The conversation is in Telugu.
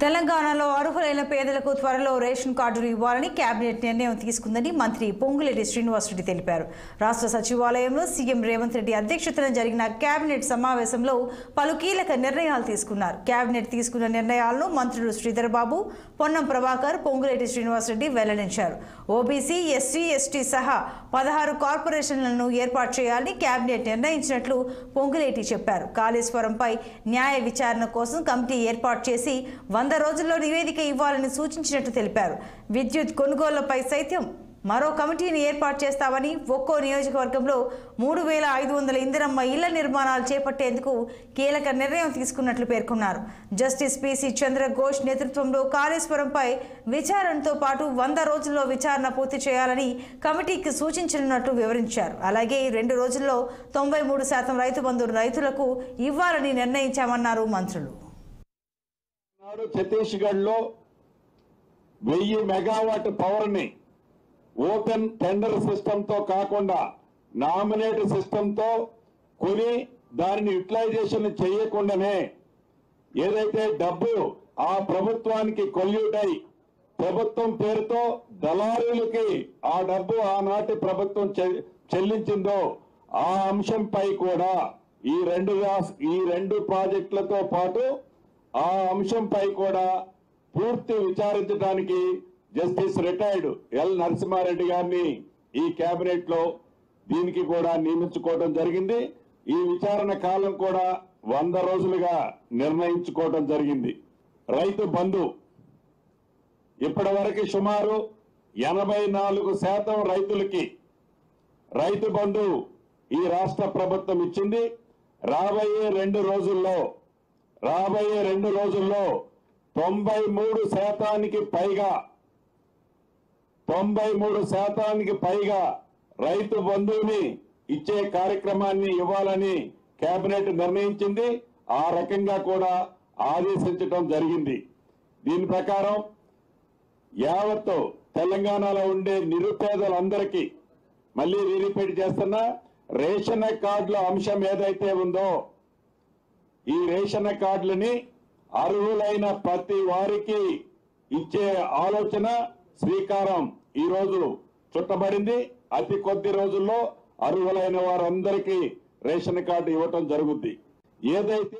తెలంగాణలో అర్హులైన పేదలకు త్వరలో రేషన్ కార్డులు ఇవ్వాలని కేబినెట్ నిర్ణయం తీసుకుందని మంత్రి పొంగులేటి శ్రీనివాసరెడ్డి తెలిపారు. రాష్ట్ర సచివాలయంలో సీఎం రేవంత్ రెడ్డి అధ్యక్షతన జరిగిన కేబినెట్ సమావేశంలో పలు కీలక నిర్ణయాలు తీసుకున్నారు. కేబినెట్ తీసుకున్న నిర్ణయాలను మంత్రులు శ్రీధర్ బాబు, పొన్నం ప్రభాకర్, పొంగులేటి శ్రీనివాసరెడ్డి వెల్లడించారు. ఓబీసీ, ఎస్సీ, ఎస్టీ సహా 16 కార్పొరేషన్లను ఏర్పాటు చేయాలని కేబినెట్ నిర్ణయించినట్లు పొంగులేటి చెప్పారు. కాళేశ్వరంపై న్యాయ విచారణ కోసం కమిటీ ఏర్పాటు చేసి 100 రోజుల్లో నివేదిక ఇవ్వాలని సూచించినట్టు తెలిపారు. విద్యుత్ కొనుగోళ్లపై సైతం మరో కమిటీని ఏర్పాటు చేస్తామని, ఒక్కో నియోజకవర్గంలో 3500 ఇందిరమ్మ ఇళ్ల నిర్మాణాలు చేపట్టేందుకు కీలక నిర్ణయం తీసుకున్నట్లు పేర్కొన్నారు. జస్టిస్ పీసీ చంద్రఘోష్ నేతృత్వంలో కాళేశ్వరంపై విచారణతో పాటు 100 రోజుల్లో విచారణ పూర్తి చేయాలని కమిటీకి సూచించనున్నట్లు వివరించారు. అలాగే 2 రోజుల్లో 93% రైతు బంధు రైతులకు ఇవ్వాలని నిర్ణయించామన్నారు మంత్రులు. ఛత్తీస్గఢ్ లో 1000 మెగావాట్ పవర్ ని ఓపెన్ టెండర్ సిస్టమ్ తో కాకుండా నామినేట్ సిస్టమ్ తో కొని దానిని యూటిలైజేషన్ చేయకుండానే ఏదైతే డబ్బు ఆ ప్రభుత్వానికి కొల్యూట్ అయి ప్రభుత్వం పేరుతో దళారులకి ఆ డబ్బు ఆనాటి ప్రభుత్వం చెల్లించిందో ఆ అంశంపై కూడా ఈ రెండు ప్రాజెక్టులతో పాటు ఆ అంశంపై కూడా పూర్తి విచారించడానికి జస్టిస్ రిటైర్డ్ ఎల్ నరసింహారెడ్డి గారిని ఈ కేబినెట్ లో దీనికి కూడా నియమించుకోవడం జరిగింది. ఈ విచారణ కాలం కూడా 100 రోజులుగా నిర్ణయించుకోవడం జరిగింది. రైతు బంధు ఇప్పటి వరకు సుమారు 84% రైతులకి రైతు బంధు ఈ రాష్ట్ర ప్రభుత్వం ఇచ్చింది. రాబోయే 2 రోజుల్లో 93% పైగా రైతు బంధువుని ఇచ్చే కార్యక్రమాన్ని ఇవ్వాలని కేబినెట్ నిర్ణయించింది. ఆ రకంగా కూడా ఆదేశించడం జరిగింది. దీని ప్రకారం యావత్తు తెలంగాణలో ఉండే నిరుపేదలందరికీ మళ్ళీ రీరిపీట్ చేస్తున్నా, రేషన్ కార్డుల అంశం ఏదైతే ఉందో ఈ రేషన్ కార్డులని అర్హులైన ప్రతి వారికి ఇచ్చే ఆలోచన శ్రీకారం ఈ రోజు చుట్టబడింది. అతి కొద్ది రోజుల్లో అర్హులైన వారందరికీ రేషన్ కార్డు ఇవ్వటం జరుగుద్ది. ఏదైతే